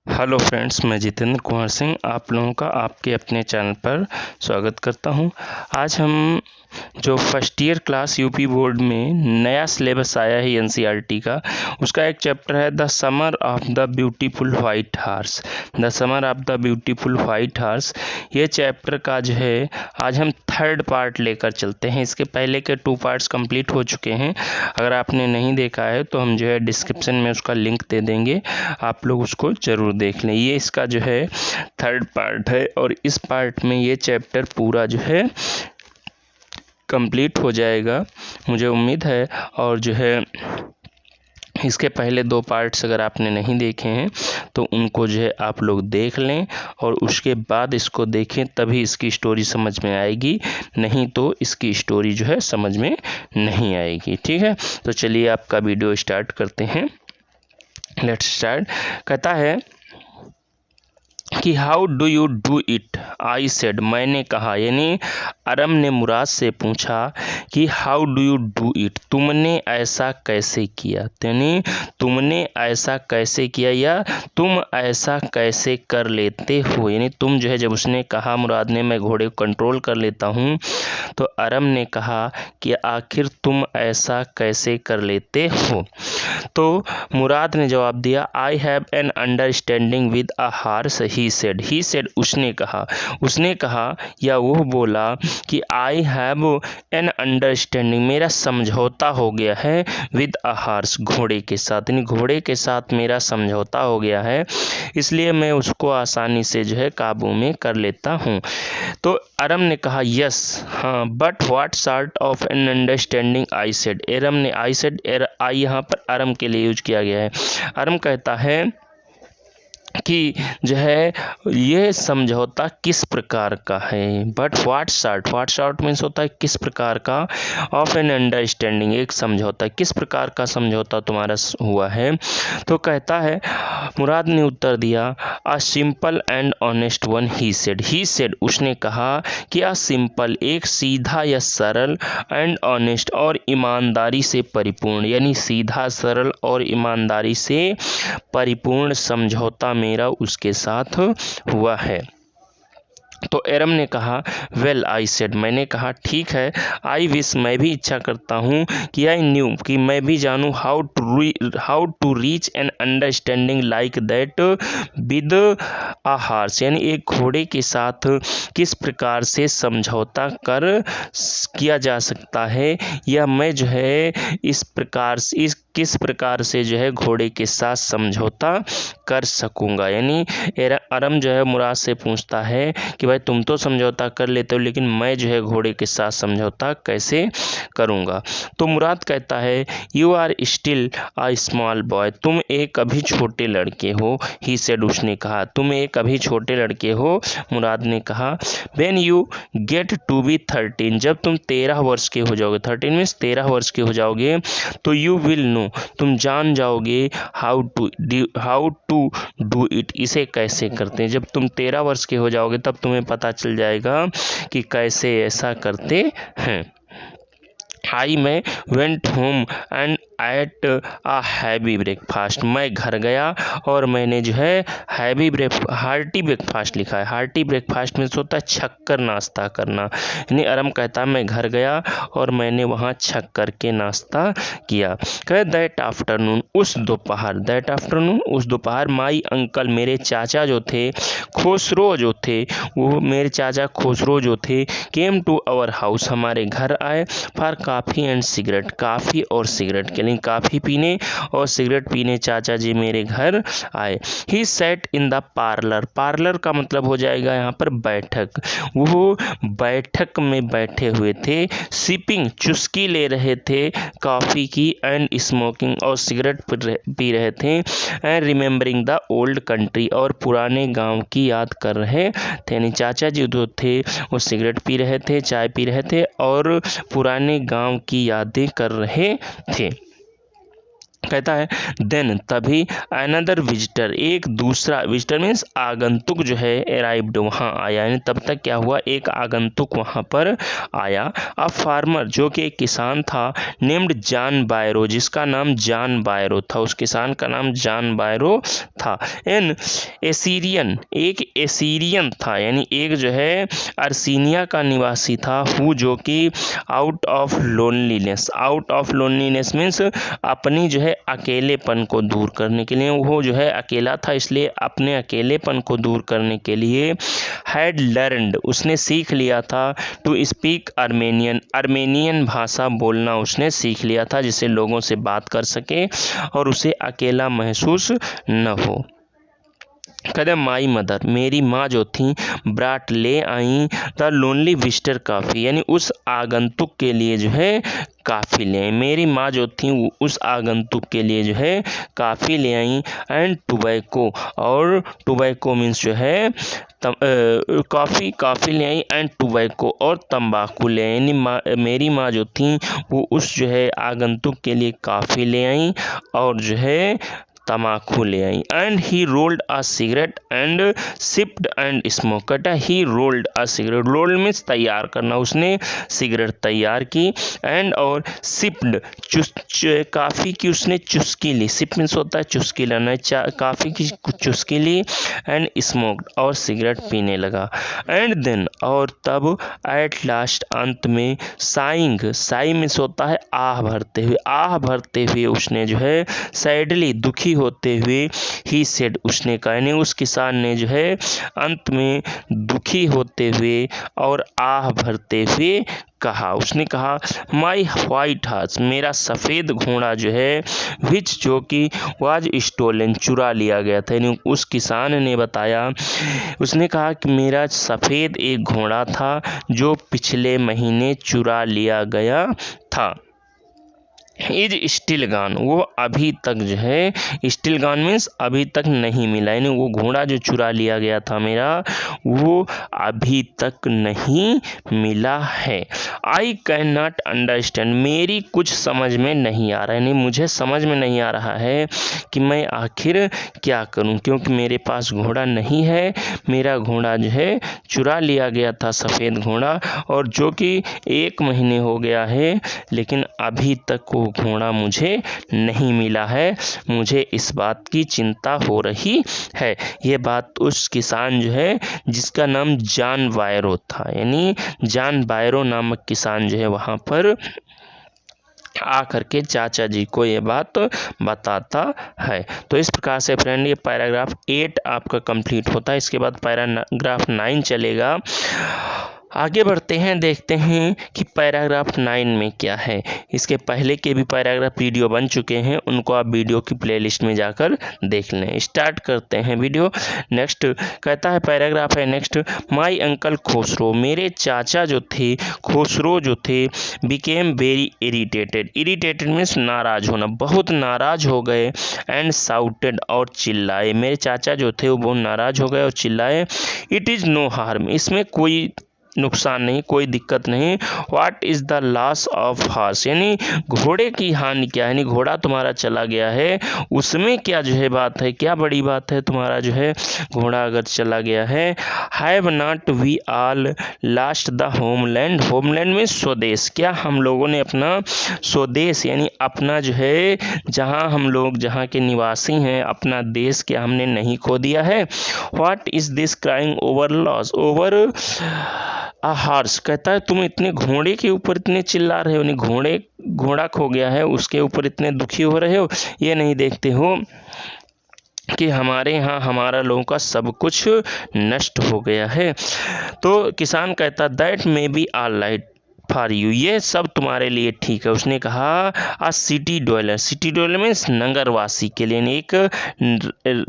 Hello friends, मैं जितेंद्र कुमार सिंह आप लोगों का आपके अपने चैनल पर स्वागत करता हूं। आज हम जो first year class UP board में नया सिलेबस आया है एनसीईआरटी का, उसका एक चैप्टर है the summer of the beautiful white horse. The summer of the beautiful white horse, ये चैप्टर का जो है आज हम थर्ड पार्ट लेकर चलते हैं। इसके पहले के 2 पार्ट्स कंप्लीट हो चुके हैं। अगर आपने नहीं देखा है तो हम जो है डिस्क्रिप्शन में उसका लिंक दे देंगे, आप लोग उसको ज़रूर देख लें। ये इसका जो है थर्ड पार्ट है और इस पार्ट में ये चैप्टर पूरा जो है कंप्लीट हो जाएगा, मुझे उम्मीद है। और जो है इसके पहले 2 पार्ट्स अगर आपने नहीं देखे हैं तो उनको जो है आप लोग देख लें और उसके बाद इसको देखें, तभी इसकी स्टोरी समझ में आएगी, नहीं तो इसकी स्टोरी जो है समझ में नहीं आएगी। ठीक है, तो चलिए आपका वीडियो स्टार्ट करते हैं। Let's start. कहता है कि how do you do it, I said, मैंने कहा, यानी अरम ने मुराद से पूछा कि how do you do it, तुमने ऐसा कैसे किया, यानी तुमने ऐसा कैसे किया या तुम ऐसा कैसे कर लेते हो। यानी तुम जो है, जब उसने कहा मुराद ने मैं घोड़े को कंट्रोल कर लेता हूँ, तो अरम ने कहा कि आखिर तुम ऐसा कैसे कर लेते हो। तो मुराद ने जवाब दिया, I have an understanding with a horse, he said, उसने कहा या वो बोला कि आई हैव एन अंडरस्टैंडिंग, मेरा समझौता हो गया है, विद अ हार्स, घोड़े के साथ, यानी घोड़े के साथ मेरा समझौता हो गया है, इसलिए मैं उसको आसानी से जो है काबू में कर लेता हूँ। तो अरम ने कहा यस, हाँ, but what sort of an understanding, I said, um ने, आई सेड, आई यहाँ पर अरम के लिए यूज किया गया है। अरम कहता है कि जो है ये समझौता किस प्रकार का है, बट व्हाट सॉर्ट मीन्स होता है किस प्रकार का, ऑफ एन अंडरस्टैंडिंग, एक समझौता, किस प्रकार का समझौता तुम्हारा हुआ है। तो कहता है, मुराद ने उत्तर दिया, a simple and honest one, he said, उसने कहा कि अ सिंपल, एक सीधा या सरल, एंड ऑनेस्ट, और ईमानदारी से परिपूर्ण, यानी सीधा, सरल और ईमानदारी से परिपूर्ण समझौता मेरा उसके साथ हुआ है। तो एरम ने कहा, वेल, आई सेड, मैंने कहा ठीक है, आई विश, मैं भी इच्छा करता हूँ कि आई न्यू, कि मैं भी जानूँ, how to reach an understanding like that with a horse, यानी एक घोड़े के साथ किस प्रकार से समझौता किया जा सकता है, या मैं जो है किस प्रकार से जो है घोड़े के साथ समझौता कर सकूंगा। यानी अरम जो है मुराद से पूछता है कि भाई तुम तो समझौता कर लेते हो, लेकिन मैं जो है घोड़े के साथ समझौता कैसे करूंगा। तो मुराद कहता है, you are still a small boy, तुम एक अभी छोटे लड़के हो, ही सेड, उसने कहा, तुम एक अभी छोटे लड़के हो, मुराद ने कहा, when you get to be 13, जब तुम 13 वर्ष के हो जाओगे, 13 मीन्स 13 वर्ष के हो जाओगे, तो यू विल नो, तुम जान जाओगे, हाउ टू डू इट, इसे कैसे करते हैं। जब तुम 13 वर्ष के हो जाओगे तब तुम्हें पता चल जाएगा कि कैसे ऐसा करते हैं। आई मैं went home and at a heavy breakfast, मैं घर गया और मैंने जो है हार्टी ब्रेकफास्ट लिखा है। हार्टी ब्रेकफास्ट में होता है छक्कर नाश्ता करना, यानी अरम कहता है मैं घर गया और मैंने वहाँ छक्कर के नाश्ता किया। कहे दैट आफ्टरनून, उस दोपहर माई अंकल, मेरे चाचा जो थे, खुसरो जो थे, वो मेरे चाचा खुसरो जो थे, केम टू आवर हाउस, हमारे घर आए, फॉर काफ़ी एंड सिगरेट, काफ़ी और सिगरेट के लिए, काफ़ी पीने और सिगरेट पीने चाचा जी मेरे घर आए। He sat in the parlour, parlour का मतलब हो जाएगा यहाँ पर बैठक, वो बैठक में बैठे हुए थे, सिपिंग, चुस्की ले रहे थे कॉफ़ी की, एंड स्मोकिंग, और सिगरेट पी रहे थे, and remembering the old country, और पुराने गांव की याद कर रहे थे। यानी चाचा जी जो थे वो सिगरेट पी रहे थे, चाय पी रहे थे और पुराने गांव की यादें कर रहे थे। कहता है देन तभी अनदर विजिटर, एक दूसरा विजिटर मीन्स आगंतुक जो है अराइव्ड, वहाँ आया, यानी तब तक क्या हुआ, एक आगंतुक वहाँ पर आया। अब फार्मर जो कि एक किसान था, नेम्ड जॉन बायरो, जिसका नाम जॉन बायरो था, उस किसान का नाम जॉन बायरो था। एन एसीरियन, एक एसीरियन था, यानी एक जो है अर्सीनिया का निवासी था, हु जो कि out of loneliness, out of loneliness means अपनी जो है अकेलेपन को दूर करने के लिए, वो जो है अकेला था, इसलिए अपने अकेलेपन को दूर करने के लिए हैड लर्नड, उसने सीख लिया था, टू स्पीक अर्मेनियन, अर्मेनियन भाषा बोलना उसने सीख लिया था, जिससे लोगों से बात कर सके और उसे अकेला महसूस न हो। कहते माई मदर, मेरी माँ जो थी, ब्राट ले I the lonely visitor coffee, यानी उस आगंतुक के लिए जो है काफ़ी ले आई, मेरी माँ जो थी उस आगंतुक के लिए जो है काफ़ी ले आई। एंड टोबैको, और टोबैको मीन्स जो है काफ़ी ले आई, एंड टोबैको और तंबाकू ले आई, यानी मेरी माँ जो थी वो उस जो है आगंतुक के लिए काफ़ी ले आई और जो है तम्बाकू ले आई। And he rolled a cigarette and sipped and smoke, कहता he rolled a cigarette, rolled means तैयार करना, उसने सिगरेट तैयार की, एंड और सिप्ड काफ़ी की उसने चुस्की ली, सिप मीन्स होता है चुस्की लेना, काफ़ी की चुस्की ली, एंड स्मोक्ड और सिगरेट पीने लगा। एंड देन और तब एट लास्ट अंत में साइंग, साई मीन्स होता है आह भरते हुए, आह भरते हुए उसने जो है सैडली दुखी होते हुए ही सेड, उसने कहा, यानी उस किसान ने जो है अंत में दुखी होते हुए और आह भरते हुए कहा, उसने कहा माई वाइट हार्स, मेरा सफ़ेद घोड़ा जो है, विच जो कि वाज स्टोलन, चुरा लिया गया था, यानी उस किसान ने बताया, उसने कहा कि मेरा सफ़ेद एक घोड़ा था जो पिछले महीने चुरा लिया गया था। इज स्टिल गॉन, वो अभी तक जो है, स्टिल गॉन मीन्स अभी तक नहीं मिला, यानी वो घोड़ा जो चुरा लिया गया था मेरा, वो अभी तक नहीं मिला है। आई कैन नॉट अंडरस्टैंड, मेरी कुछ समझ में नहीं आ रहा है, यानी मुझे समझ में नहीं आ रहा है कि मैं आखिर क्या करूं, क्योंकि मेरे पास घोड़ा नहीं है, मेरा घोड़ा जो है चुरा लिया गया था, सफ़ेद घोड़ा, और जो कि 1 महीने हो गया है, लेकिन अभी तक घोड़ा मुझे नहीं मिला है, मुझे इस बात की चिंता हो रही है। ये बात उस किसान जो है जिसका नाम जॉन बायरो था, यानी जॉन बायरो नामक किसान जो है वहाँ पर आकर के चाचा जी को ये बात बताता है। तो इस प्रकार से फ्रेंड ये पैराग्राफ 8 आपका कंप्लीट होता है। इसके बाद पैराग्राफ 9 चलेगा। आगे बढ़ते हैं, देखते हैं कि पैराग्राफ 9 में क्या है। इसके पहले के भी पैराग्राफ वीडियो बन चुके हैं, उनको आप वीडियो की प्लेलिस्ट में जाकर देख लें। स्टार्ट करते हैं वीडियो। नेक्स्ट कहता है पैराग्राफ है नेक्स्ट, माई अंकल खुसरो, मेरे चाचा जो थे खुसरो जो थे, became very irritated, irritated means नाराज होना, बहुत नाराज हो गए, एंड साउटेड और चिल्लाए, मेरे चाचा जो थे वो बहुत नाराज हो गए और चिल्लाए, इट इज़ नो हार्म, इसमें कोई नुकसान नहीं, कोई दिक्कत नहीं। What is the loss of horse, यानी घोड़े की हानि क्या है, यानी घोड़ा तुम्हारा चला गया है, उसमें क्या जो है बात है, क्या बड़ी बात है, तुम्हारा जो है घोड़ा अगर चला गया है। Have not we all lost the homeland, homeland में स्वदेश, क्या हम लोगों ने अपना स्वदेश यानी अपना जो है जहाँ हम लोग जहाँ के निवासी हैं, अपना देश क्या हमने नहीं खो दिया है। What is this crying over loss over horse, कहता है तुम इतने घोड़े के ऊपर इतने चिल्ला रहे हो, नहीं घोड़ा खो गया है उसके ऊपर इतने दुखी हो रहे हो, ये नहीं देखते हो कि हमारे यहाँ हमारा लोगों का सब कुछ नष्ट हो गया है। तो किसान कहता that may be all right for you, ये सब तुम्हारे लिए ठीक है। उसने कहा a city dweller, city dweller means नगरवासी के लिए, एक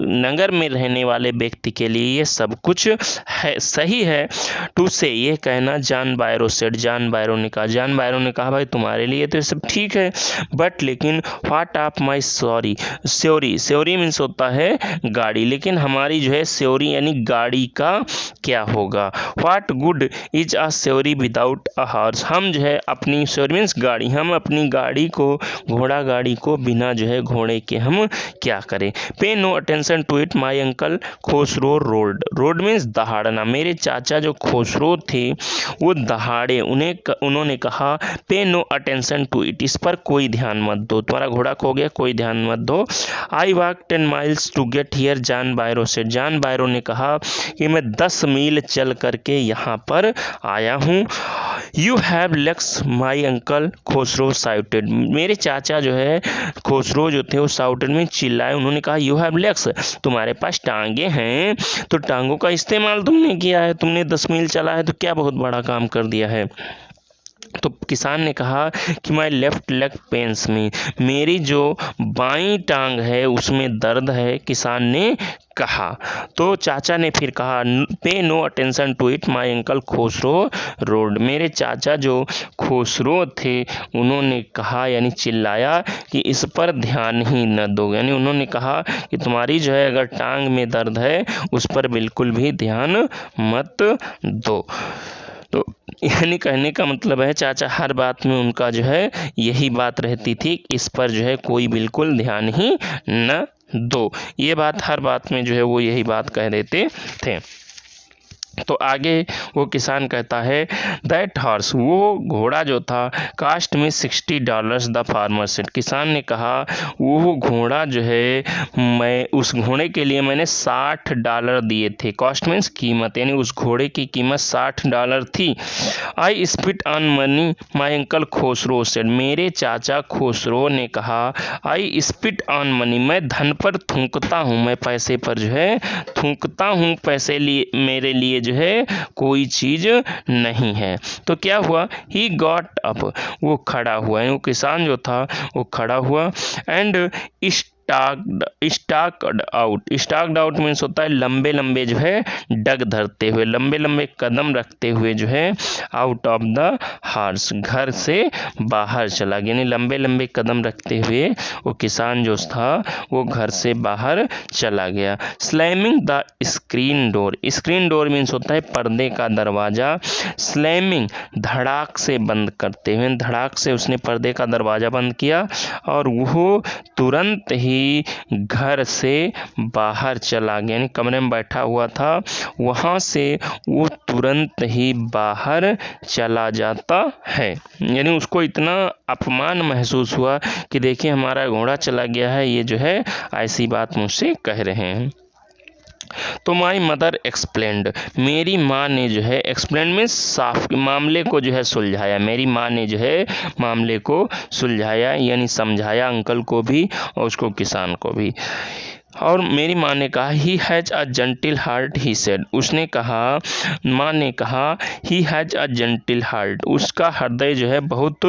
नगर में रहने वाले व्यक्ति के लिए ये सब कुछ है, सही है। टू से ये कहना, John Byro said, John Byro ने कहा, जॉन बायरो ने कहा भाई तुम्हारे लिए तो ये सब ठीक है, बट लेकिन what of my sorry surrey, surrey means होता है गाड़ी, लेकिन हमारी जो है स्योरी यानी गाड़ी का क्या होगा। What good is a surrey without a horse, हम जो है अपनी सर्विस गाड़ी, हम अपनी गाड़ी को, घोड़ा गाड़ी को बिना जो है घोड़े के हम क्या करें। Pay no attention to it my uncle Khosrove roared. Roared means दहाड़ना। मेरे चाचा जो खोसरो थे वो दहाड़े। उन्होंने कहा pay no attention to it, इस पर कोई ध्यान मत दो, तुम्हारा घोड़ा खो गया, कोई ध्यान मत दो। I walk 10 miles to get here, John Byro से। जॉन बायरो ने कहा कि मैं 10 मील चल करके यहाँ पर आया हूँ। You have legs my uncle Khosrove shouted. मेरे चाचा जो है खोसरो जो थे वो साउटेड में चिल्लाए। उन्होंने कहा यू हैव लेग्स, तुम्हारे पास टांगे हैं, तो टांगों का इस्तेमाल तुमने किया है, तुमने 10 मील चला है तो क्या बहुत बड़ा काम कर दिया है। तो किसान ने कहा कि माई लेफ्ट लेग पेन्स मी, मेरी जो बाईं टांग है उसमें दर्द है, किसान ने कहा। तो चाचा ने फिर कहा pay no attention to it my uncle Khosrove roared. मेरे चाचा जो खोसरो थे उन्होंने कहा, यानी चिल्लाया कि इस पर ध्यान ही न दो, यानी उन्होंने कहा कि तुम्हारी जो है अगर टांग में दर्द है उस पर बिल्कुल भी ध्यान मत दो। तो यानी कहने का मतलब है चाचा हर बात में उनका जो है यही बात रहती थी, इस पर जो है कोई बिल्कुल ध्यान ही न दो। ये बात हर बात में जो है वो यही बात कह देते थे। तो आगे वो किसान कहता है दैट हॉर्स, वो घोड़ा जो था कास्ट में $60 द फार्मर सेड। किसान ने कहा वो घोड़ा जो है, मैं उस घोड़े के लिए मैंने $60 दिए थे। कॉस्ट मीन्स कीमत, यानी उस घोड़े की कीमत $60 थी। I spit on money my uncle Khosrove said. मेरे चाचा खोसरो ने कहा आई स्पिट ऑन मनी, मैं धन पर थूकता हूँ, मैं पैसे पर जो है थूकता हूँ, पैसे लिए मेरे लिए जो है कोई चीज नहीं है। तो क्या हुआ, ही गॉट अप, वो खड़ा हुआ, वो किसान जो था वो खड़ा हुआ। एंड स्टाक्ड आउट मीन्स होता है लंबे लंबे जो है डग धरते हुए, लंबे लंबे कदम रखते हुए जो है आउट ऑफ द हाउस, घर से बाहर चला गया, यानी लंबे लंबे कदम रखते हुए वो किसान जो था वो घर से बाहर चला गया। Slamming the screen door, screen door means होता है पर्दे का दरवाजा। स्लैमिंग धड़ाक से बंद करते हुए, धड़ाक से उसने पर्दे का दरवाजा बंद किया और वो तुरंत ही घर से बाहर चला गया, यानी कमरे में बैठा हुआ था वहां से वो तुरंत ही बाहर चला जाता है। यानी उसको इतना अपमान महसूस हुआ कि देखिए हमारा घोड़ा चला गया है, ये जो है ऐसी बात मुझसे कह रहे हैं। तो माई मदर एक्सप्लेंड, मेरी माँ ने जो है, एक्सप्लेंड में साफ मामले को जो है सुलझाया, मेरी माँ ने जो है मामले को सुलझाया, यानी समझाया अंकल को भी और उसको किसान को भी। और मेरी माँ ने कहा he has a gentle heart, he said, उसने कहा, माँ ने कहा he has a gentle heart, उसका हृदय जो है बहुत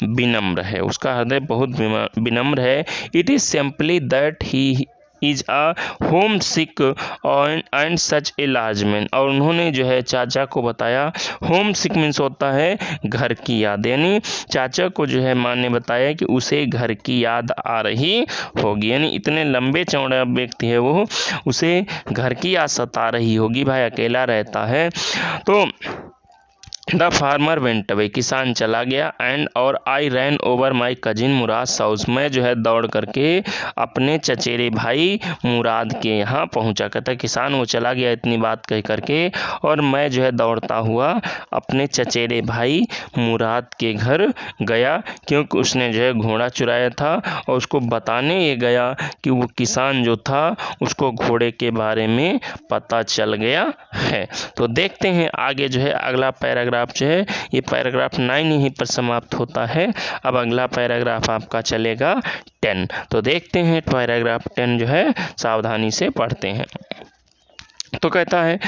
विनम्र है, उसका हृदय बहुत विनम्र है। It is simply that he is a home sick and such a large man. और उन्होंने जो है चाचा को बताया, होम सिक मीन्स होता है घर की याद, यानी चाचा को जो है माँ ने बताया कि उसे घर की याद आ रही होगी, यानी इतने लंबे चौड़े व्यक्ति है वो, उसे घर की याद सता रही होगी, भाई अकेला रहता है। तो द फार्मर वेंट अवे, किसान चला गया। एंड और I ran over my cousin Mourad house, मैं जो है दौड़ करके अपने चचेरे भाई मुराद के यहाँ पहुँचा। कहता किसान वो चला गया इतनी बात कह करके, और मैं जो है दौड़ता हुआ अपने चचेरे भाई मुराद के घर गया, क्योंकि उसने जो है घोड़ा चुराया था और उसको बताने ये गया कि वो किसान जो था उसको घोड़े के बारे में पता चल गया है। तो देखते हैं आगे जो है अगला पैराग्राफ जो है, ये पैराग्राफ 9 यहीं पर समाप्त होता है। अब अगला पैराग्राफ आपका चलेगा 10। तो देखते हैं पैराग्राफ 10 जो है, सावधानी से पढ़ते हैं। तो कहता है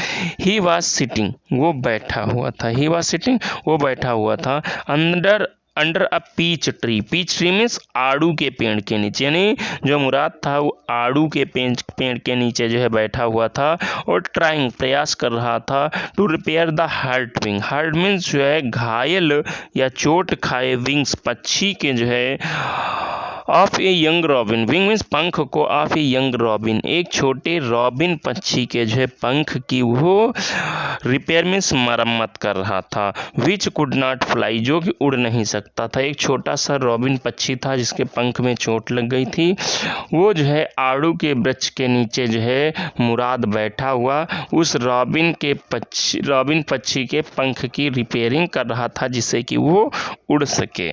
ही वॉज सिटिंग, वो बैठा हुआ था, ही वॉज सिटिंग, वो बैठा हुआ था, under under a peach tree means आड़ू के पेड़ के नीचे, यानी जो मुराद था वो आड़ू के पेड़ के नीचे जो है बैठा हुआ था और ट्राइंग प्रयास कर रहा था to repair the hurt wing. Hurt means जो है घायल या चोट खाए विंग्स पक्षी के जो है of a young robin, wing means पंख को, ऑफ ए यंग रॉबिन एक छोटे रॉबिन पक्षी के जो है पंख की वो रिपेयर मीन्स मरम्मत कर रहा था। विच कुड नॉट फ्लाई जो कि उड़ नहीं सकता था, एक छोटा सा रॉबिन पक्षी था जिसके पंख में चोट लग गई थी, वो जो है आड़ू के वृक्ष के नीचे जो है मुराद बैठा हुआ उस रॉबिन पक्षी के पंख की रिपेयरिंग कर रहा था जिससे कि वो उड़ सके।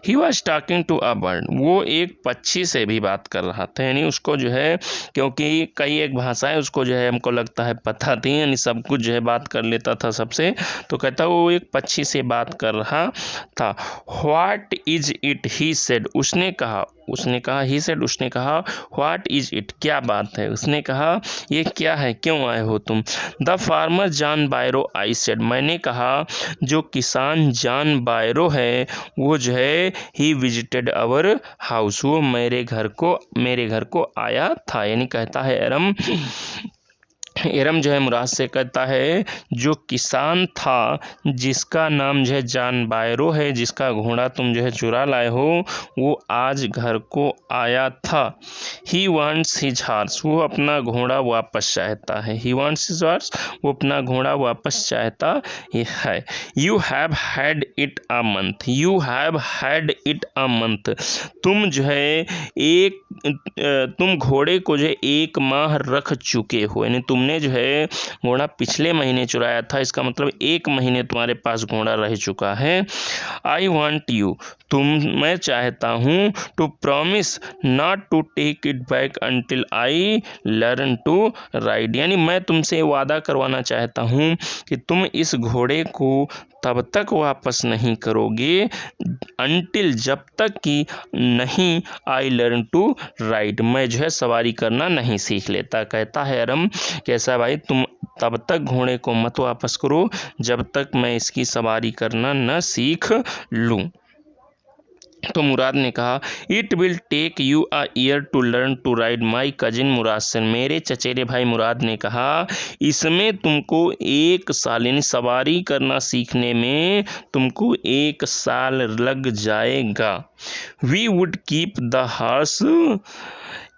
He was talking to a bird, वो एक पक्षी से भी बात कर रहा था, यानी उसको जो है क्योंकि कई एक भाषाएं उसको जो है हमको लगता है पता थी, यानी सब कुछ जो है बात कर लेता था सबसे, तो कहता वो एक पक्षी से बात कर रहा था। What is it? he said, उसने कहा ही सेड उसने कहा व्हाट इज इट क्या बात है, उसने कहा ये क्या है, क्यों आए हो तुम। The farmer John बायरो I said, मैंने कहा जो किसान जॉन बायरो है वो जो है ही विजिटेड अवर हाउस, वो मेरे घर को आया था, यानी कहता है एरम जो है मुराद से कहता है जो किसान था जिसका नाम जो है जॉन बायरो है, जिसका घोड़ा तुम जो है चुरा लाए हो, वो आज घर को आया था। ही वांट्स हिज हॉर्स, वो अपना घोड़ा वापस चाहता है। ही वांट्स हिज हॉर्स, वो अपना घोड़ा वापस चाहता है। You have had it a month, you have had it a month, तुम जो है तुम घोड़े को जो है 1 माह रख चुके हो, यानी तुमने जो है घोड़ा पिछले महीने चुराया था, इसका मतलब 1 महीने तुम्हारे पास घोड़ा रह चुका है। आई वॉन्ट यू, मैं चाहता हूँ to promise not to take it back until I learn to ride, यानी मैं तुमसे वादा करवाना चाहता हूँ कि तुम इस घोड़े को तब तक वापस नहीं करोगे अंटिल जब तक कि नहीं आई लर्न टू राइड, मैं जो है सवारी करना नहीं सीख लेता। कहता है अरम कैसा भाई, तुम तब तक घोड़े को मत वापस करो जब तक मैं इसकी सवारी करना न सीख लूँ। तो मुराद ने कहा it will take you a year to learn to ride my cousin Mourad से, मेरे चचेरे भाई मुराद ने कहा इसमें तुमको 1 साल, यानी सवारी करना सीखने में तुमको 1 साल लग जाएगा। We would keep the horse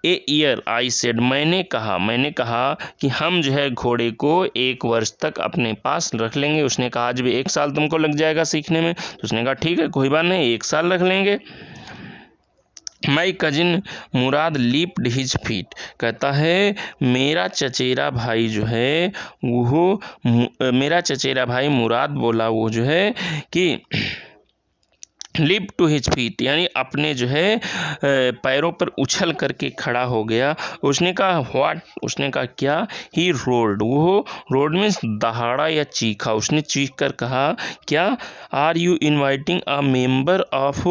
a year I said, मैंने कहा कि हम जो है घोड़े को 1 वर्ष तक अपने पास रख लेंगे। उसने कहा आज भी 1 साल तुमको लग जाएगा सीखने में, तो उसने कहा ठीक है कोई बात नहीं 1 साल रख लेंगे। माई कजिन मुराद लीप्ड हिज फीट, कहता है मेरा चचेरा भाई जो है मेरा चचेरा भाई मुराद बोला वो जो है कि लिप टू हिज फीट, यानी अपने जो है पैरों पर उछल करके खड़ा हो गया। उसने कहा व्हाट, उसने कहा क्या। ही रोल्ड, वो रोल्ड मीन्स दहाड़ा या चीखा, उसने चीख कर कहा क्या। Are you inviting a member of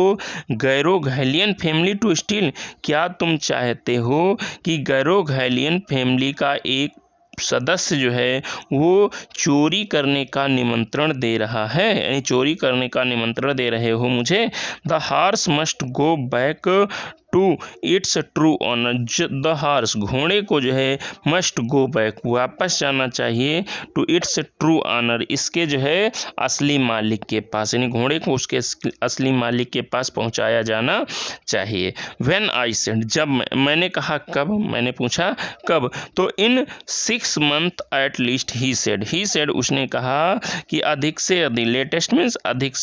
Garoghlanian family to steal, क्या तुम चाहते हो कि गैरोघैलियन फैमिली का एक सदस्य जो है वो चोरी करने का निमंत्रण दे रहा है, यानी चोरी करने का निमंत्रण दे रहे हो मुझे। The horse must go back to its true owner, the horse घोड़े को जो है मस्ट गो बैक वापस जाना चाहिए टू इट्स ट्रू ऑनर, इसके जो है असली मालिक के पास, यानी घोड़े को उसके असली मालिक के पास पहुंचाया जाना चाहिए। व्हेन आई सेड, जब मैंने कहा कब, मैंने पूछा कब, तो इन 6 month at least he said उसने कहा कि अधिक से अधिक, लेटेस्ट मीन्स अधिक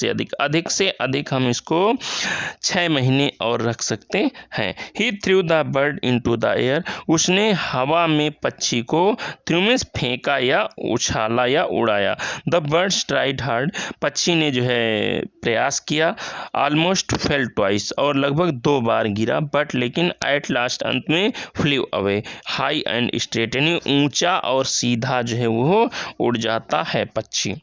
से अधिक हम इसको 6 महीने और रख सकते हैं। He threw the bird into the air, उसने हवा में पक्षी को, थ्रू मीन्स फेंका या उछाला या उड़ाया। द बर्ड ट्राइड हार्ड, पक्षी ने जो है प्रयास किया। ऑलमोस्ट फेल ट्वाइस, और लगभग 2 बार गिरा, बट लेकिन एट लास्ट अंत में flew away high and straight, यानी ऊंचा और सीधा जो है वो उड़ जाता है पक्षी।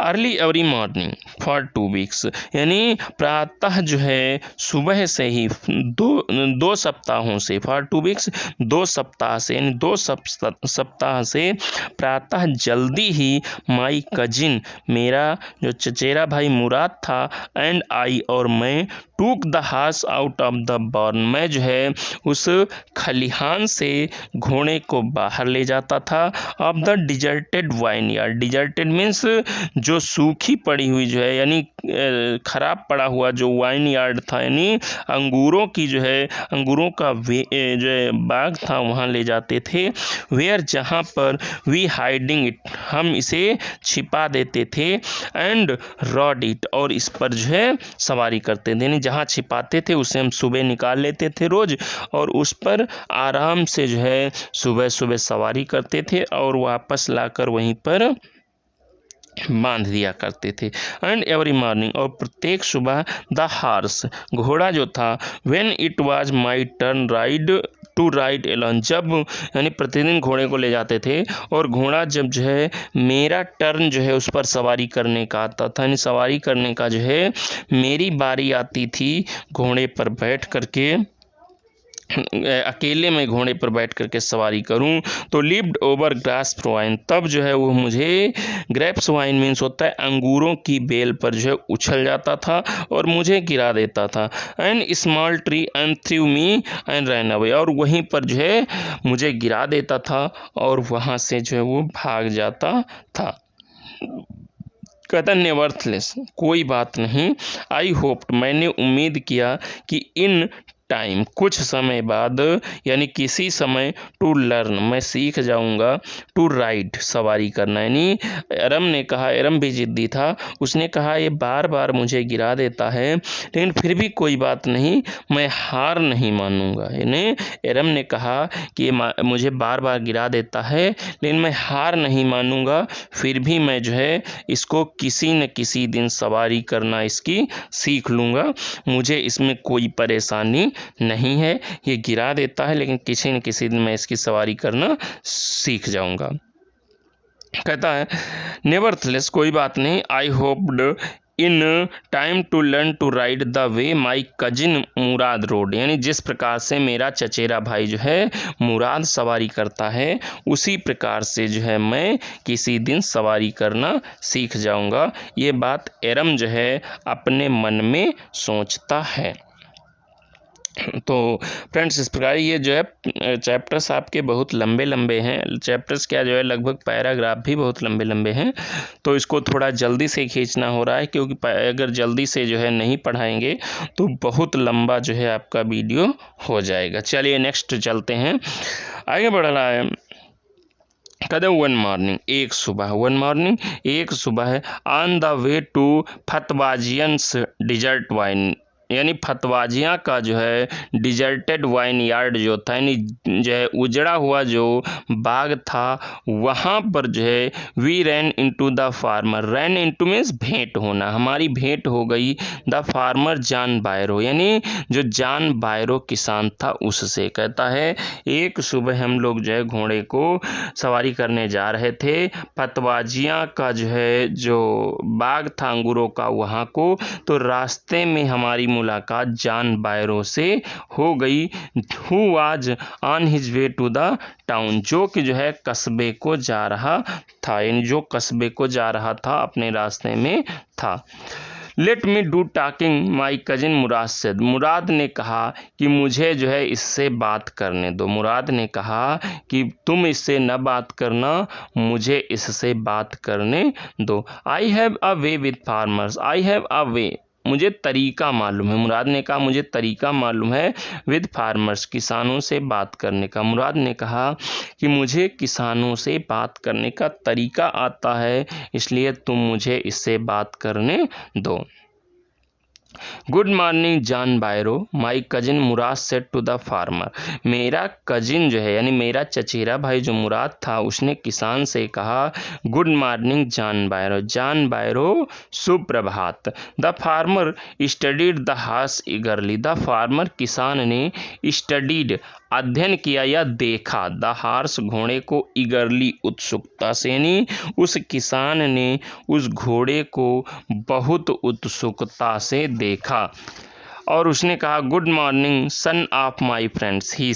Early every morning for 2 weeks, यानी प्रातः जो है सुबह से ही दो सप्ताहों से, फॉर 2 वीक्स 2 सप्ताह से, यानी 2 सप्ताह से प्रातः जल्दी ही माई कजिन, मेरा जो चचेरा भाई मुराद था, एंड आई और मैं, took the horse out of the barn, मैं जो है उस खलिहान से घोड़े को बाहर ले जाता था, of the deserted wine yard, deserted means जो सूखी पड़ी हुई जो है, यानी खराब पड़ा हुआ जो वाइन यार्ड था, यानी अंगूरों की जो है, अंगूरों का जो है बाग था, वहाँ ले जाते थे, वेयर जहाँ पर वी हाइडिंग इट, हम इसे छिपा देते थे, एंड रॉड इट, और इस पर जो है सवारी करते थे, यानी जहाँ छिपाते थे उसे हम सुबह निकाल लेते थे रोज, और उस पर आराम से जो है सुबह सुबह सवारी करते थे और वापस लाकर वहीं पर बांध दिया करते थे। एंड एवरी मॉर्निंग, और प्रत्येक सुबह, द हार्स, घोड़ा जो था, when it was my turn ride to ride alone, जब यानी प्रतिदिन घोड़े को ले जाते थे, और घोड़ा जब जो है मेरा टर्न जो है उस पर सवारी करने का आता था, यानी सवारी करने का जो है मेरी बारी आती थी घोड़े पर बैठ करके, अकेले में घोड़े पर बैठ करके सवारी करूं, तो लिव्ड ओवर ग्रास वाइन, तब जो है वो मुझे, ग्रेप्स वाइन मीन्स होता है अंगूरों की बेल पर जो है उछल जाता था और मुझे गिरा देता था, and small tree and through me and ran away, और वहीं पर जो है मुझे गिरा देता था और वहाँ से जो है वो भाग जाता था। कहता नेवर्थलेस, कोई बात नहीं, आई होप्ड, मैंने उम्मीद किया कि इन टाइम, कुछ समय बाद, यानी किसी समय, टू लर्न, मैं सीख जाऊंगा, टू राइड, सवारी करना, यानी एरम ने कहा, एरम भी जिद्दी था, उसने कहा ये बार बार मुझे गिरा देता है लेकिन फिर भी कोई बात नहीं, मैं हार नहीं मानूंगा, यानी एरम ने कहा कि ये मुझे बार बार गिरा देता है लेकिन मैं हार नहीं मानूंगा, फिर भी मैं जो है इसको किसी न किसी दिन सवारी करना इसकी सीख लूँगा, मुझे इसमें कोई परेशानी नहीं है, ये गिरा देता है लेकिन किसी न किसी दिन मैं इसकी सवारी करना सीख जाऊंगा। कहता है नेवरथलेस, कोई बात नहीं, I hoped in time to learn to ride the way my cousin Mourad rode, यानी जिस प्रकार से मेरा चचेरा भाई जो है मुराद सवारी करता है उसी प्रकार से जो है मैं किसी दिन सवारी करना सीख जाऊंगा, ये बात एरम जो है अपने मन में सोचता है। तो फ्रेंड्स इस प्रकार ये जो है चैप्टर्स आपके बहुत लंबे लंबे हैं, चैप्टर्स क्या जो है लगभग पैराग्राफ भी बहुत लंबे लंबे हैं, तो इसको थोड़ा जल्दी से खींचना हो रहा है क्योंकि अगर जल्दी से जो है नहीं पढ़ाएंगे तो बहुत लंबा जो है आपका वीडियो हो जाएगा। चलिए नेक्स्ट चलते हैं, आगे बढ़ रहा है। कहते वन मॉर्निंग, एक सुबह, वन मॉर्निंग एक सुबह है, on the way to Fetvajian's desert wine, यानी फतवाजिया का जो है डिजर्टेड वाइन यार्ड जो था, यानी जो है उजड़ा हुआ जो बाग था, वहाँ पर जो है we ran into the farmer, ran into means भेंट होना, हमारी भेंट हो गई, द फार्मर जॉन बायरो, यानी जो जॉन बायरो किसान था उससे। कहता है एक सुबह हम लोग जो है घोड़े को सवारी करने जा रहे थे, फतवाजिया का जो है जो बाग था अंगूरों का वहाँ को, तो रास्ते में हमारी मुलाकात जॉन बायरो से हो गई, who was on his way to the town, जो कि जो है कस्बे को जा रहा था, यानी जो कस्बे को जा रहा था अपने रास्ते में था। Let me do talking my cousin Mourad से, मुराद ने कहा कि मुझे जो है इससे बात करने दो, मुराद ने कहा कि तुम इससे न बात करना, मुझे इससे बात करने दो। I have a way with farmers, I have a way, मुझे तरीका मालूम है, मुराद ने कहा मुझे तरीका मालूम है, विद फार्मर्स, किसानों से बात करने का। मुराद ने कहा कि मुझे किसानों से बात करने का तरीका आता है, इसलिए तुम मुझे इससे बात करने दो। Good morning John Byro, my cousin Murad said to the farmer, मेरा कजिन जो है यानी मेरा चचेरा भाई जो मुराद था उसने किसान से कहा good morning John Byro, John Byro सुप्रभात। The farmer studied the horse eagerly, the farmer किसान ने स्टडीड अध्ययन किया या देखा। द हॉर्स घोड़े को ईगरली उत्सुकता से, यानी उस किसान ने उस घोड़े को बहुत उत्सुकता से देखा और उसने कहा good morning son of my friends he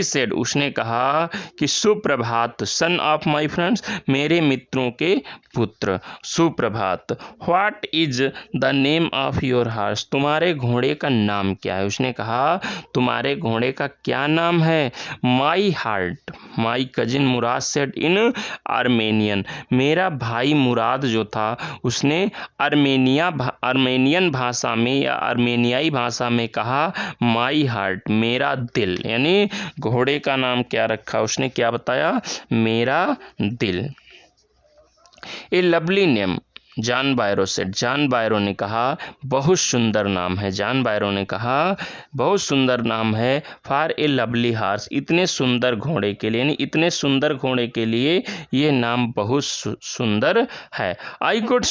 said उसने कहा कि सुप्रभात सन ऑफ माई फ्रेंड्स मेरे मित्रों के पुत्र सुप्रभात। What is the name of your horse तुम्हारे घोड़े का नाम क्या है। उसने कहा तुम्हारे घोड़े का क्या नाम है। My heart my cousin Murad said in Armenian मेरा भाई मुराद जो था उसने आर्मेनियन भाषा में या आर्मेनियाई भाषा में कहा माई हार्ट मेरा दिल, यानी घोड़े का नाम क्या रखा उसने, क्या बताया, मेरा दिल। A lovely name John Byro said John Byro ने कहा बहुत सुंदर नाम है। जॉन बायरो ने कहा बहुत सुंदर नाम है फॉर ए लवली हॉर्स इतने सुंदर घोड़े के लिए, यानी इतने सुंदर घोड़े के लिए ये नाम बहुत सुंदर है। आई कुड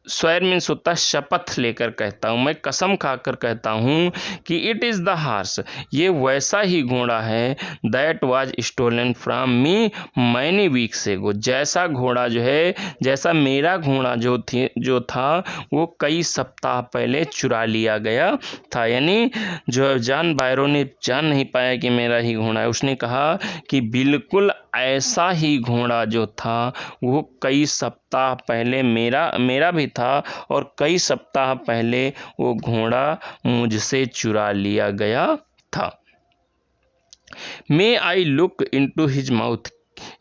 स्वेयर मीन्स होता है शपथ लेकर कहता हूँ, मैं कसम खाकर कहता हूँ कि इट इज़ द हॉर्स ये वैसा ही घोड़ा है that was stolen from me many weeks ago जैसा घोड़ा जो है, जैसा मेरा घोड़ा जो था वो कई सप्ताह पहले चुरा लिया गया था। यानी जो जॉन बायरो ने जान नहीं पाया कि मेरा ही घोड़ा है, उसने कहा कि बिल्कुल ऐसा ही घोड़ा जो था वो कई सप्ताह पहले मेरा भी था और कई सप्ताह पहले वो घोड़ा मुझसे चुरा लिया गया था। May I look into his mouth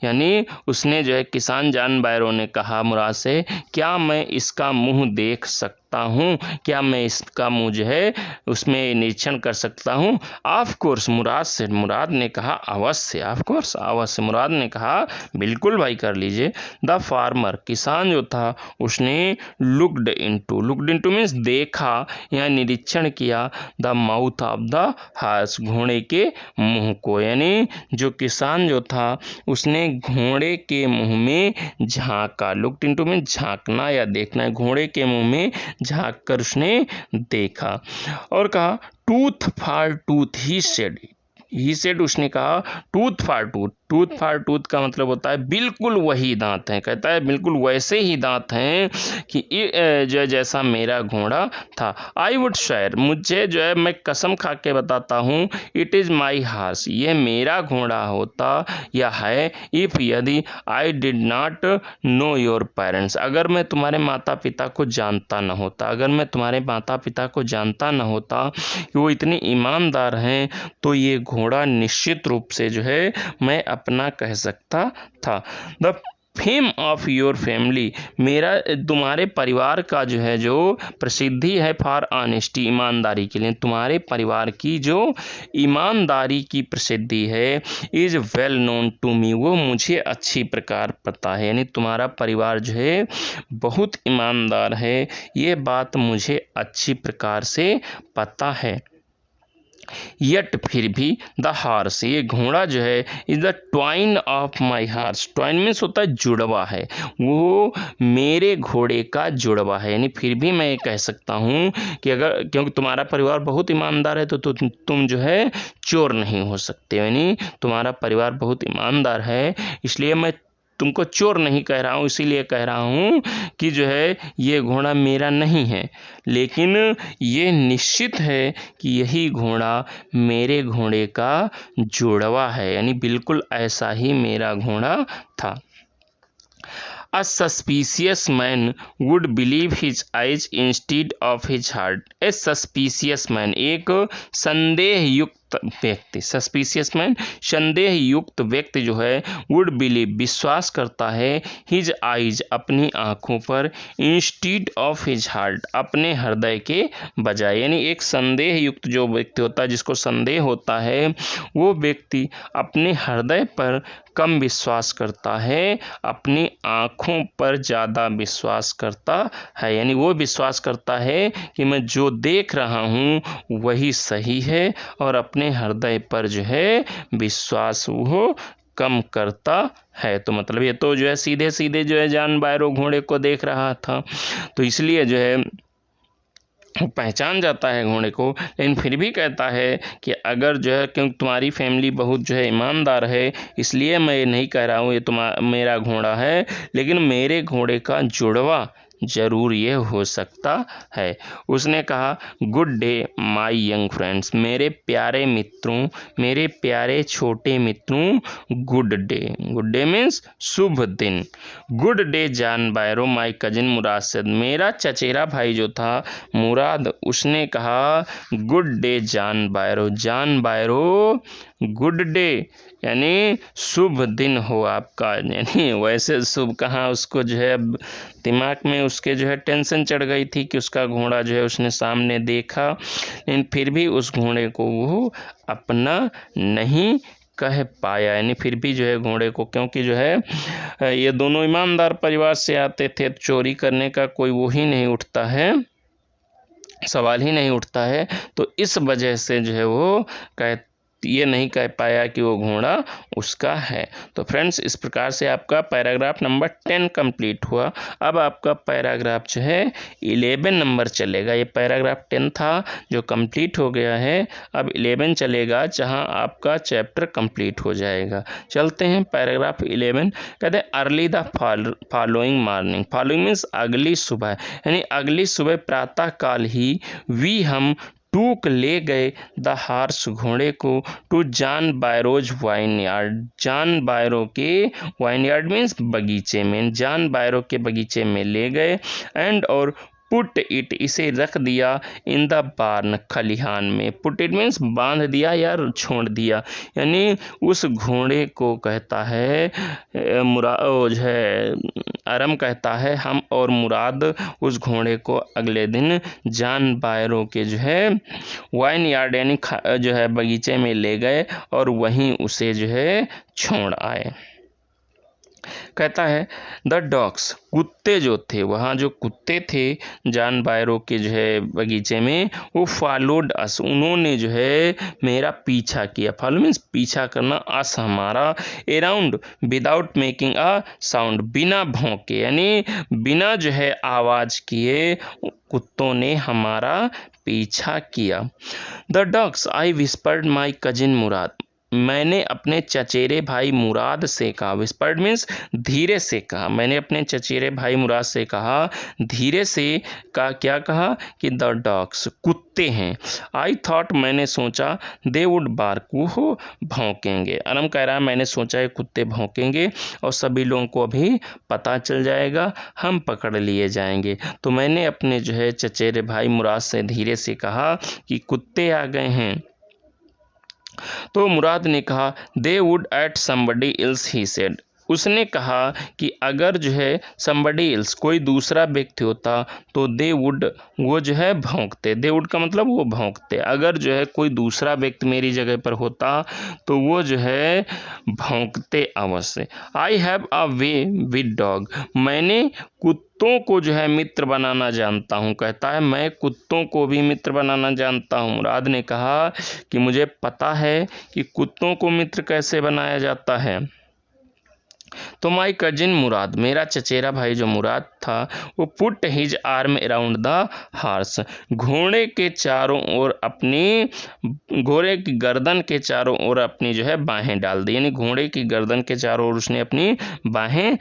यानी उसने जो है किसान जॉन बायरो ने कहा मुराद से क्या मैं इसका मुंह देख सकता हूँ, क्या मैं इसका मुंह जो है उसमें निरीक्षण कर सकता हूँ। ऑफ कोर्स मुराद ने कहा अवश्य, ऑफ कोर्स अवश्य मुराद ने कहा बिल्कुल भाई कर लीजिए। द फार्मर किसान जो था उसने लुक्ड इनटू मीन्स देखा या निरीक्षण किया the mouth of the horse घोड़े के मुंह को, यानी जो किसान जो था उसने घोड़े के मुंह में झांका। लुक्ड इनटू में झांकना या देखना है, घोड़े के मुंह में झांक कर उसने देखा और कहा tooth for tooth he said उसने कहा टूथ फॉर टूथ का मतलब होता है बिल्कुल वही दांत हैं, कहता है बिल्कुल वैसे ही दांत हैं कि जो जैसा मेरा घोड़ा था। आई वुड शेयर मुझे जो है मैं कसम खा के बताता हूँ इट इज़ माई हॉर्स ये मेरा घोड़ा होता या है इफ़ यदि I did not know your parents अगर मैं तुम्हारे माता पिता को जानता न होता, अगर मैं तुम्हारे माता पिता को जानता न होता कि वो इतने ईमानदार हैं तो ये घोड़ा निश्चित रूप से जो है मैं अपना कह सकता था। The fame of your family मेरा तुम्हारे परिवार का जो है जो प्रसिद्धि है फॉर ऑनेस्टी ईमानदारी के लिए, तुम्हारे परिवार की जो ईमानदारी की प्रसिद्धि है is well known to me वो मुझे अच्छी प्रकार पता है, यानी तुम्हारा परिवार जो है बहुत ईमानदार है ये बात मुझे अच्छी प्रकार से पता है। यट फिर भी द हॉर्स ये घोड़ा जो है is the twine of my horse, twine means होता है जुड़वा है, वो मेरे घोड़े का जुड़वा है, यानी फिर भी मैं ये कह सकता हूँ कि अगर क्योंकि तुम्हारा परिवार बहुत ईमानदार है तो तुम जो है चोर नहीं हो सकते, यानी तुम्हारा परिवार बहुत ईमानदार है इसलिए मैं तुमको चोर नहीं कह रहा हूँ, इसीलिए कह रहा हूँ कि जो है ये घोड़ा मेरा नहीं है लेकिन ये निश्चित है कि यही घोड़ा मेरे घोड़े का जुड़वा है, यानी बिल्कुल ऐसा ही मेरा घोड़ा था। A suspicious man would believe his eyes instead of his heart. A suspicious man एक संदेह युक्त व्यक्ति, सस्पिशियस मैन संदेह युक्त व्यक्ति जो है वुड बिलीव विश्वास करता है हिज आइज अपनी आँखों पर इंस्टीड ऑफ हिज हार्ट अपने हृदय के बजाय, यानी एक संदेह युक्त जो व्यक्ति होता है जिसको संदेह होता है वो व्यक्ति अपने हृदय पर कम विश्वास करता है, अपनी आँखों पर ज़्यादा विश्वास करता है, यानी वो विश्वास करता है कि मैं जो देख रहा हूँ वही सही है और अपने हृदय पर जो है विश्वास वो कम करता है। तो मतलब ये तो जो है सीधे सीधे जो है जॉन बायरो घोड़े को देख रहा था तो इसलिए जो है पहचान जाता है घोड़े को, लेकिन फिर भी कहता है कि अगर जो है, क्योंकि तुम्हारी फैमिली बहुत जो है ईमानदार है, इसलिए मैं ये नहीं कह रहा हूँ ये मेरा घोड़ा है, लेकिन मेरे घोड़े का जुड़वा जरूर ये हो सकता है। उसने कहा, good day my young friends, मेरे प्यारे मित्रों, मेरे प्यारे छोटे मित्रों, good day. Good day means शुभ दिन। Good day John Byro my cousin Murad said, मेरा चचेरा भाई जो था मुराद, उसने कहा good day John Byro, John Byro good day, यानी शुभ दिन हो आपका। यानी वैसे शुभ कहाँ, उसको जो है दिमाग में उसके जो है टेंशन चढ़ गई थी कि उसका घोड़ा जो है उसने सामने देखा, लेकिन फिर भी उस घोड़े को वो अपना नहीं कह पाया। यानी फिर भी जो है घोड़े को, क्योंकि जो है ये दोनों ईमानदार परिवार से आते थे, चोरी करने का कोई वो ही नहीं उठता है, सवाल ही नहीं उठता है, तो इस वजह से जो है वो ये नहीं कह पाया कि वो घोड़ा उसका है। तो फ्रेंड्स, इस प्रकार से आपका पैराग्राफ नंबर 10 कंप्लीट हुआ। अब आपका पैराग्राफ जो है 11 नंबर चलेगा। ये पैराग्राफ 10 था जो कंप्लीट हो गया है, अब 11 चलेगा जहां आपका चैप्टर कंप्लीट हो जाएगा। चलते हैं पैराग्राफ 11। कहते हैं early the following morning, following means अगली सुबह, यानी अगली सुबह प्रातः काल ही हम टूक ले गए द हार्स, घोड़े को, to John Byro's vineyard, John Byro के वाइन यार्ड मीन्स बगीचे में, जॉन बायरो के बगीचे में ले गए, एंड और पुट इट, इसे रख दिया, इन द बार्न, खलिहान में। पुट इट मीन्स बांध दिया या छोड़ दिया, यानी उस घोड़े को कहता है मुराद है, अरम कहता है, हम और मुराद उस घोड़े को अगले दिन जॉन बायरो के जो है वाइन यार्ड यानी जो है बगीचे में ले गए और वहीं उसे जो है छोड़ आए। कहता है द डॉग्स, कुत्ते जो थे, वहाँ जो कुत्ते थे जॉन बायरो के जो है बगीचे में, वो फॉलोड अस, उन्होंने जो है मेरा पीछा किया। फॉलो मीन्स पीछा करना, अस हमारा, around without making a sound, बिना भौंके, यानी बिना जो है आवाज़ किए कुत्तों ने हमारा पीछा किया। The dogs, I whispered my cousin Mourad, मैंने अपने चचेरे भाई मुराद से कहा, विस्पर्ड मीन्स धीरे से कहा, मैंने अपने चचेरे भाई मुराद से कहा, धीरे से का क्या कहा कि द डॉग्स, कुत्ते हैं, आई थॉट, मैंने सोचा, दे वुड बार्क, वो भौंकेंगे। अरम कह रहा है मैंने सोचा ये कुत्ते भौंकेंगे और सभी लोगों को अभी पता चल जाएगा, हम पकड़ लिए जाएंगे। तो मैंने अपने जो है चचेरे भाई मुराद से धीरे से कहा कि कुत्ते आ गए हैं। तो मुराद ने कहा, they would at somebody else, he said, उसने कहा कि अगर जो है समबडी एल्स, कोई दूसरा व्यक्ति होता, तो दे वुड, वो जो है भौंकते, दे वुड का मतलब वो भौंकते, अगर जो है कोई दूसरा व्यक्ति मेरी जगह पर होता तो वो जो है भौंकते अवश्य। आई have a way with dog, मैंने कुत्तों को जो है मित्र बनाना जानता हूँ, कहता है मैं कुत्तों को भी मित्र बनाना जानता हूँ। मुराद ने कहा कि मुझे पता है कि कुत्तों को मित्र कैसे बनाया जाता है। तो माई कजिन मुराद, मेरा चचेरा भाई जो मुराद था, वो put his arm around the horse, घोड़े के चारों ओर अपनी, घोड़े की गर्दन के चारों ओर अपनी जो है बाहें डाल दी, यानी घोड़े की गर्दन के चारों ओर उसने अपनी बाहें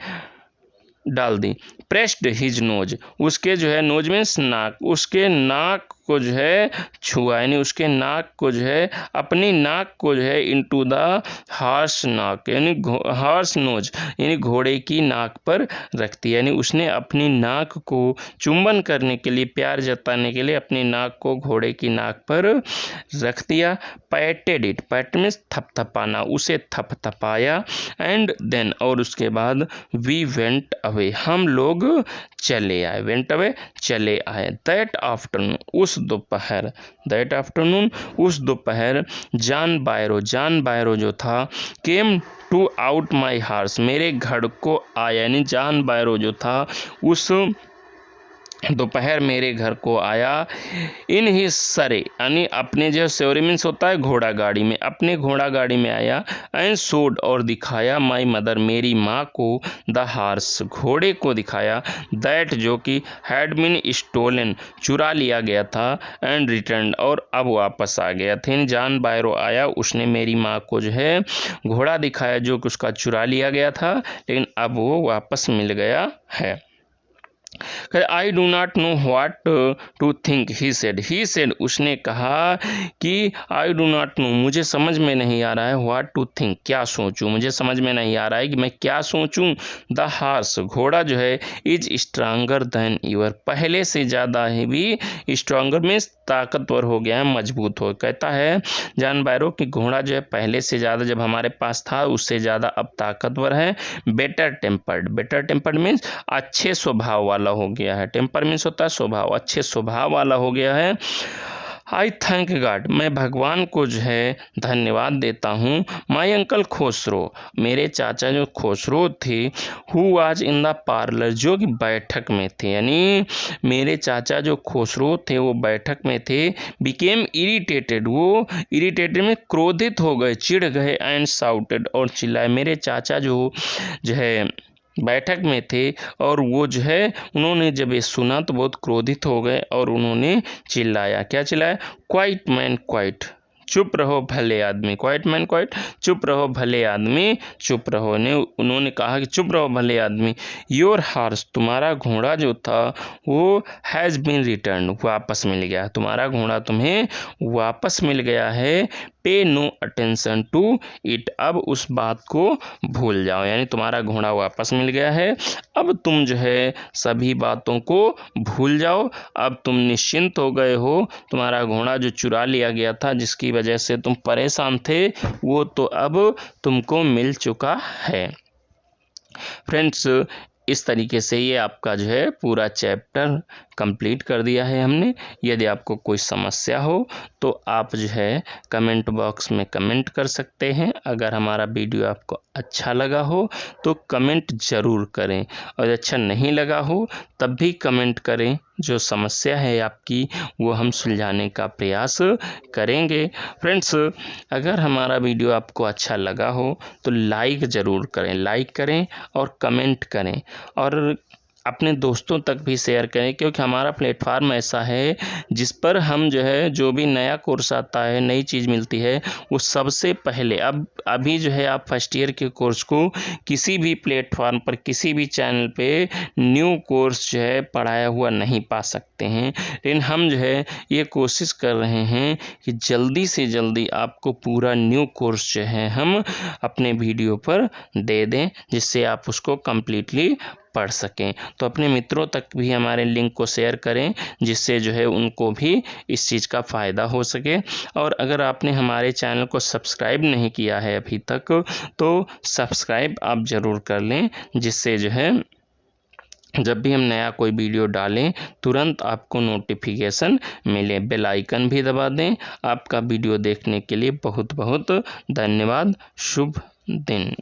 डाल दी। प्रेस्ड हिज नोज, उसके जो है नोज मीन्स नाक, उसके नाक को जो है छुआ, यानी उसके नाक को जो है, अपनी नाक को जो है इनटू द हार्स नाक, यानी हार्स नोज, यानी घोड़े की नाक पर रखती, यानी उसने अपनी नाक को चुंबन करने के लिए, प्यार जताने के लिए अपनी नाक को घोड़े की नाक पर रख दिया। पैटेड इट, पैट मीन्स थपथपाना, उसे थपथपाया, एंड देन, और उसके बाद वी वेंट अवे, हम लोग चले आए, वेंट अवे चले आए। दैट आफ्टरनून, उस दोपहर, दैट आफ्टरनून उस दोपहर, जॉन बायरो जो था, came to out my house, मेरे घर को आया, यानी जॉन बायरो जो था उस दोपहर मेरे घर को आया इन ही सरे, यानी अपने जो सवेरे मीन्स होता है घोड़ा गाड़ी में, अपने घोड़ा गाड़ी में आया, एंड शोड और दिखाया माई मदर मेरी माँ को, द हार्स घोड़े को दिखाया, दैट जो कि हैड बीन स्टोलन चुरा लिया गया था, एंड रिटर्न और अब वापस आ गया था। जॉन बायरो आया, उसने मेरी माँ को जो है घोड़ा दिखाया जो कि उसका चुरा लिया गया था, लेकिन अब वो वापस मिल गया है। I do not know what to think he said उसने कहा कि आई डू नॉट नो मुझे समझ में नहीं आ रहा है, व्हाट टू थिंक क्या सोचूं, मुझे समझ में नहीं आ रहा है कि मैं क्या सोचूं। द हार्स घोड़ा जो है इज स्ट्रांगर देन यूर पहले से ज़्यादा ही भी स्ट्रांगर मीन्स ताकतवर हो गया है, मजबूत हो। कहता है जॉन बायरो कि घोड़ा जो है पहले से ज़्यादा जब हमारे पास था उससे ज़्यादा अब ताकतवर है। बेटर टेम्पर्ड मीन्स अच्छे स्वभाव वाला हो गया है। टेम्पर मीन्स होता है स्वभाव, अच्छे स्वभाव वाला हो गया है। आई थैंक गॉड मैं भगवान को जो है धन्यवाद देता हूँ। माई अंकल खोसरो मेरे चाचा जो खोसरो थे, who was in the parlour जो कि बैठक में थे, यानी मेरे चाचा जो खोसरो थे वो बैठक में थे। बिकेम इरिटेटेड वो इरिटेटेड में क्रोधित हो गए, चिढ़ गए, एंड साउटेड और चिल्लाए। मेरे चाचा जो है बैठक में थे और वो जो है उन्होंने जब ये सुना तो बहुत क्रोधित हो गए और उन्होंने चिल्लाया। क्या चिल्लाया? क्वाइट मैन क्वाइट, चुप रहो भले आदमी। क्वाइट मैन क्वाइट, चुप रहो भले आदमी, चुप रहो। उन्होंने कहा कि चुप रहो भले आदमी। योर हार्स तुम्हारा घोड़ा जो था वो हैज़ बीन रिटर्न वापस मिल गया, तुम्हारा घोड़ा तुम्हें वापस मिल गया है। पे नो अटेंशन टू इट अब उस बात को भूल जाओ, यानी तुम्हारा घोड़ा वापस मिल गया है, अब तुम जो है सभी बातों को भूल जाओ। अब तुम निश्चिंत हो गए हो, तुम्हारा घोड़ा जो चुरा लिया गया था जिसकी वजह से तुम परेशान थे वो तो अब तुमको मिल चुका है। फ्रेंड्स इस तरीके से ये आपका जो है पूरा चैप्टर कंप्लीट कर दिया है हमने। यदि आपको कोई समस्या हो तो आप जो है कमेंट बॉक्स में कमेंट कर सकते हैं। अगर हमारा वीडियो आपको अच्छा लगा हो तो कमेंट ज़रूर करें, और अच्छा नहीं लगा हो तब भी कमेंट करें। जो समस्या है आपकी वो हम सुलझाने का प्रयास करेंगे। फ्रेंड्स अगर हमारा वीडियो आपको अच्छा लगा हो तो लाइक ज़रूर करें, लाइक करें और कमेंट करें, और अपने दोस्तों तक भी शेयर करें, क्योंकि हमारा प्लेटफार्म ऐसा है जिस पर हम जो है जो भी नया कोर्स आता है, नई चीज़ मिलती है, वो सबसे पहले अभी जो है आप फर्स्ट ईयर के कोर्स को किसी भी प्लेटफार्म पर किसी भी चैनल पे न्यू कोर्स जो है पढ़ाया हुआ नहीं पा सकते हैं। लेकिन हम जो है ये कोशिश कर रहे हैं कि जल्दी से जल्दी आपको पूरा न्यू कोर्स जो है हम अपने वीडियो पर दे दें, जिससे आप उसको कम्प्लीटली पढ़ सकें। तो अपने मित्रों तक भी हमारे लिंक को शेयर करें, जिससे जो है उनको भी इस चीज़ का फ़ायदा हो सके। और अगर आपने हमारे चैनल को सब्सक्राइब नहीं किया है अभी तक तो सब्सक्राइब आप ज़रूर कर लें, जिससे जो है जब भी हम नया कोई वीडियो डालें तुरंत आपको नोटिफिकेशन मिले। बेल आइकन भी दबा दें। आपका वीडियो देखने के लिए बहुत बहुत धन्यवाद। शुभ दिन।